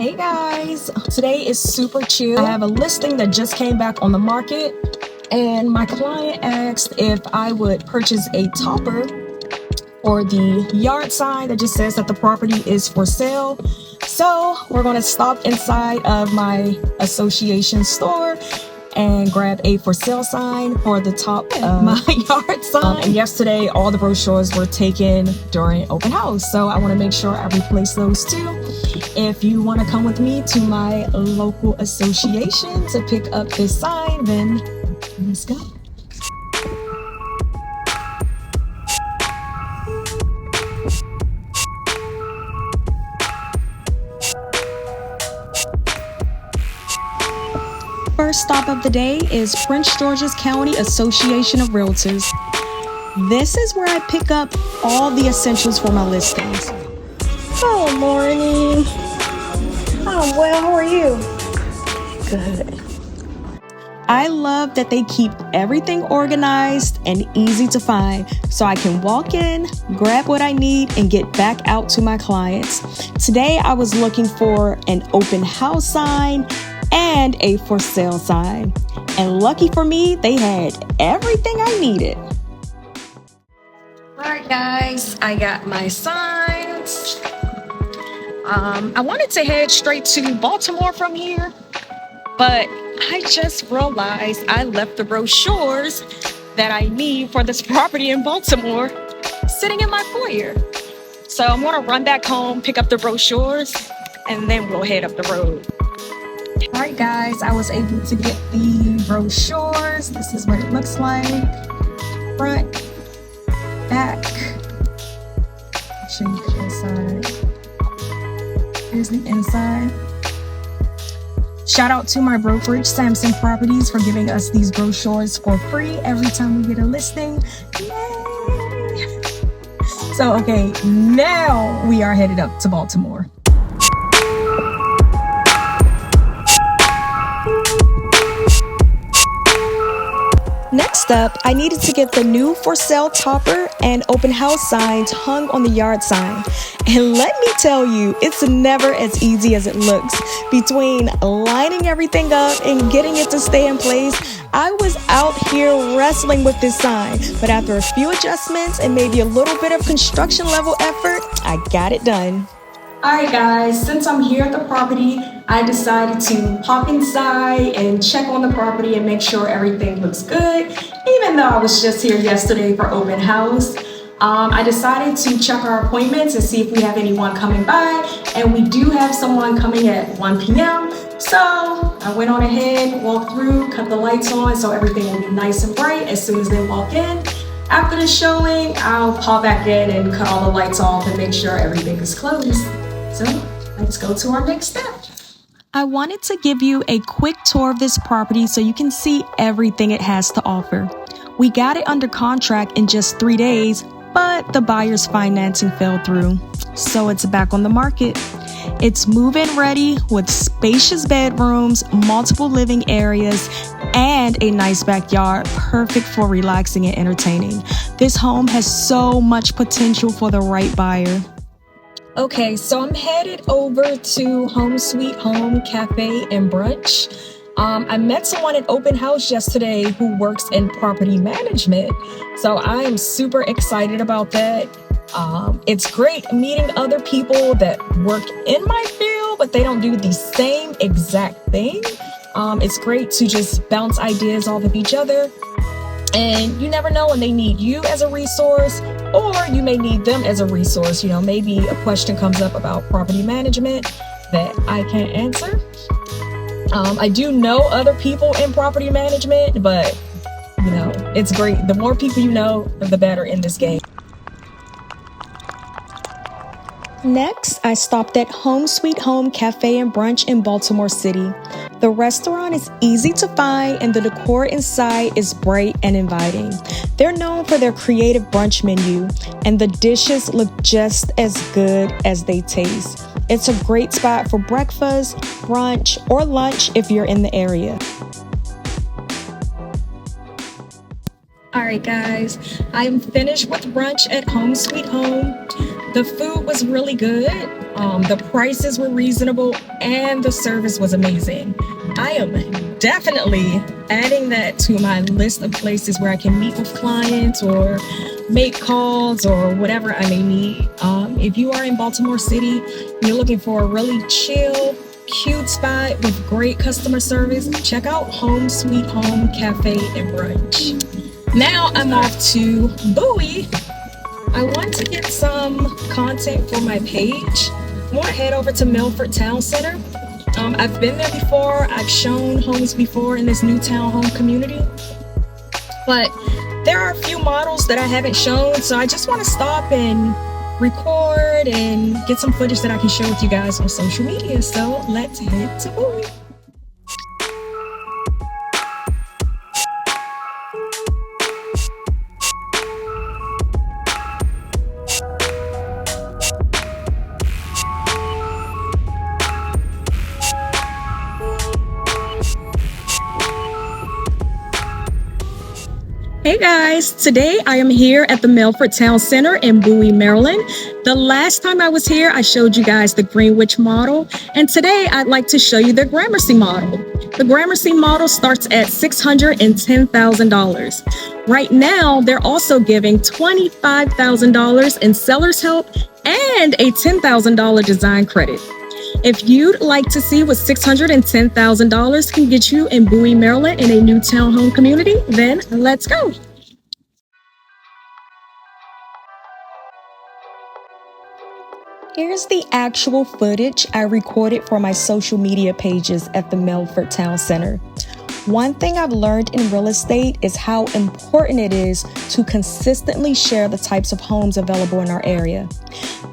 Hey guys, today is super chill. I have a listing that just came back on the market, and my client asked if I would purchase a topper or the yard sign that just says that the property is for sale. So we're going to stop inside of my association store and grab a for sale sign for the top of my yard sign. And yesterday, all the brochures were taken during open house, so I want to make sure I replace those too. If you want to come with me to my local association to pick up this sign, then let's go. First stop of the day is Prince George's County Association of Realtors. This is where I pick up all the essentials for my listings. Good morning. I'm well. How are you? Good. I love that they keep everything organized and easy to find, so I can walk in, grab what I need, and get back out to my clients. Today, I was looking for an open house sign and a for sale sign. And lucky for me, they had everything I needed. All right, guys, I got my signs. I wanted to head straight to Baltimore from here, but I just realized I left the brochures that I need for this property in Baltimore sitting in my foyer. So I'm gonna run back home, pick up the brochures, and then we'll head up the road. All right, guys, I was able to get the brochures. This is what it looks like. Front, back. I'll show you the inside. Here's the inside. Shout out to my brokerage, Samson Properties, for giving us these brochures for free every time we get a listing. Yay! So, okay, now we are headed up to Baltimore. Next up, I needed to get the new for sale topper and open house signs hung on the yard sign. And let me tell you, it's never as easy as it looks. Between lining everything up and getting it to stay in place, I was out here wrestling with this sign. But after a few adjustments and maybe a little bit of construction level effort, I got it done. Alright guys, since I'm here at the property, I decided to pop inside and check on the property and make sure everything looks good. Even though I was just here yesterday for open house, I decided to check our appointments and see if we have anyone coming by, and we do have someone coming at 1 p.m. So I went on ahead, walked through, cut the lights on so everything will be nice and bright as soon as they walk in. After the showing, I'll pop back in and cut all the lights off and make sure everything is closed. So let's go to our next step. I wanted to give you a quick tour of this property so you can see everything it has to offer. We got it under contract in just 3 days, but the buyer's financing fell through, so it's back on the market. It's move-in ready with spacious bedrooms, multiple living areas, and a nice backyard, perfect for relaxing and entertaining. This home has so much potential for the right buyer. Okay, so I'm headed over to Home Sweet Home Cafe and Brunch. I met someone at open house yesterday who works in property management, so I am super excited about that. It's great meeting other people that work in my field, but they don't do the same exact thing. It's great to just bounce ideas off of each other. And you never know when they need you as a resource, or you may need them as a resource. You know, maybe a question comes up about property management that I can't answer. I do know other people in property management, but you know, it's great. The more people you know, the better in this game. Next, I stopped at Home Sweet Home Cafe and Brunch in Baltimore City. The restaurant is easy to find and the decor inside is bright and inviting. They're known for their creative brunch menu, and the dishes look just as good as they taste. It's a great spot for breakfast, brunch, or lunch if you're in the area. All right, guys, I'm finished with brunch at Home Sweet Home. The food was really good. The prices were reasonable and the service was amazing. I am definitely adding that to my list of places where I can meet with clients or make calls or whatever I may need. If you are in Baltimore City, you're looking for a really chill, cute spot with great customer service, check out Home Sweet Home Cafe and Brunch. Now I'm off to Bowie. I want to get some content for my page. I want to head over to Melford Town Center. I've been there before. I've shown homes before in this new townhome community. But there are a few models that I haven't shown, so I just want to stop and record and get some footage that I can share with you guys on social media. So let's head to Bowie. Hey guys, today I am here at the Melford Town Center in Bowie, Maryland. The last time I was here, I showed you guys the Greenwich model, and today I'd like to show you the Gramercy model. The Gramercy model starts at $610,000. Right now, they're also giving $25,000 in seller's help and a $10,000 design credit. If you'd like to see what $610,000 can get you in Bowie, Maryland in a new townhome community, then let's go. Here's the actual footage I recorded for my social media pages at the Melford Town Center. One thing I've learned in real estate is how important it is to consistently share the types of homes available in our area.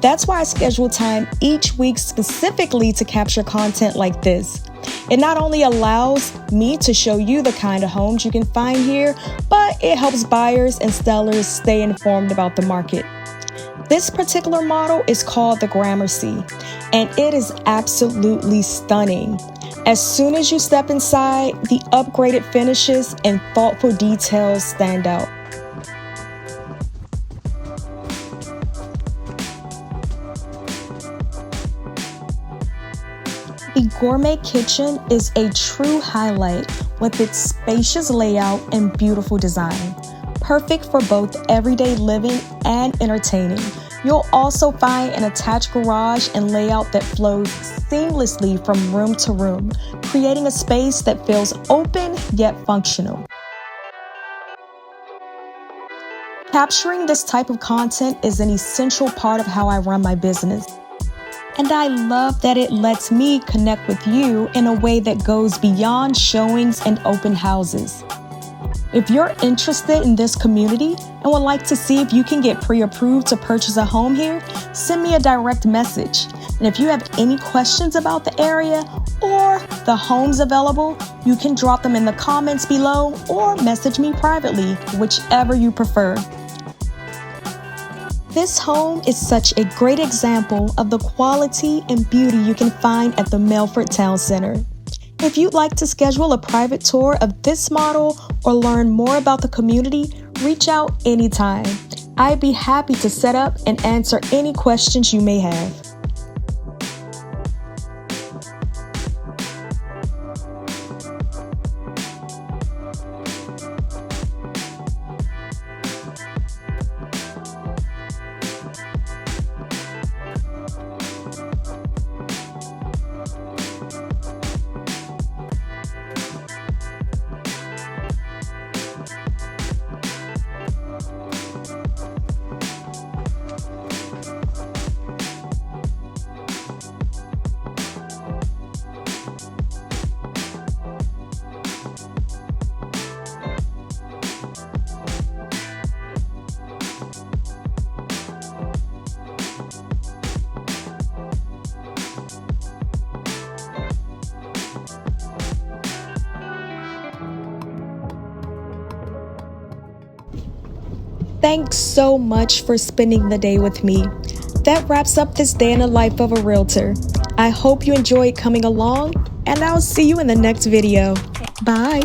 That's why I schedule time each week specifically to capture content like this. It not only allows me to show you the kind of homes you can find here, but it helps buyers and sellers stay informed about the market. This particular model is called the Gramercy, and it is absolutely stunning. As soon as you step inside, the upgraded finishes and thoughtful details stand out. The gourmet kitchen is a true highlight with its spacious layout and beautiful design. Perfect for both everyday living and entertaining. You'll also find an attached garage and layout that flows seamlessly from room to room, creating a space that feels open yet functional. Capturing this type of content is an essential part of how I run my business. And I love that it lets me connect with you in a way that goes beyond showings and open houses. If you're interested in this community and would like to see if you can get pre-approved to purchase a home here, send me a direct message. And if you have any questions about the area or the homes available, you can drop them in the comments below or message me privately, whichever you prefer. This home is such a great example of the quality and beauty you can find at the Melford Town Center. If you'd like to schedule a private tour of this model or learn more about the community, reach out anytime. I'd be happy to set up and answer any questions you may have. Thanks so much for spending the day with me. That wraps up this day in the life of a realtor. I hope you enjoyed coming along, and I'll see you in the next video. Bye.